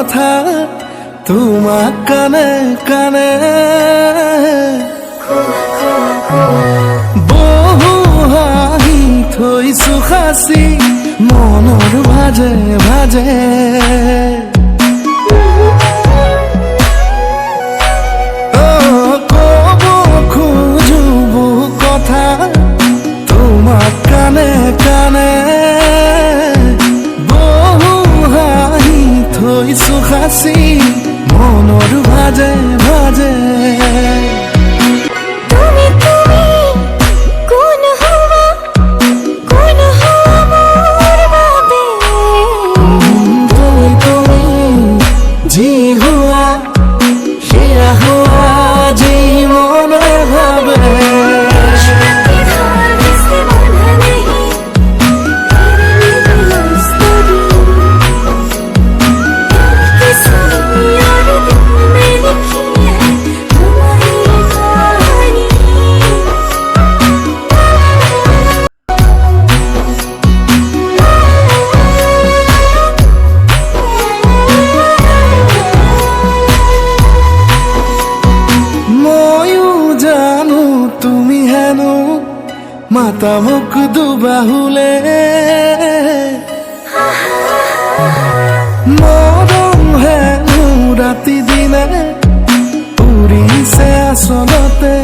কথা তোমাক কানে কানে বহু হাঁহি থৈছো সাঁচি মনৰ ভাজে ভাজে কব খোজো বহু কথা তোমাক কানে কানে বহু হাঁহি থৈছো সাঁচি মনৰ ভাজে ভাজে जी हुआ शेरा हुआ जी मन भावे মাতা মুখ দুবাহুলে মৰম হেনো ৰাতি দিনে উৰিছে আচলতে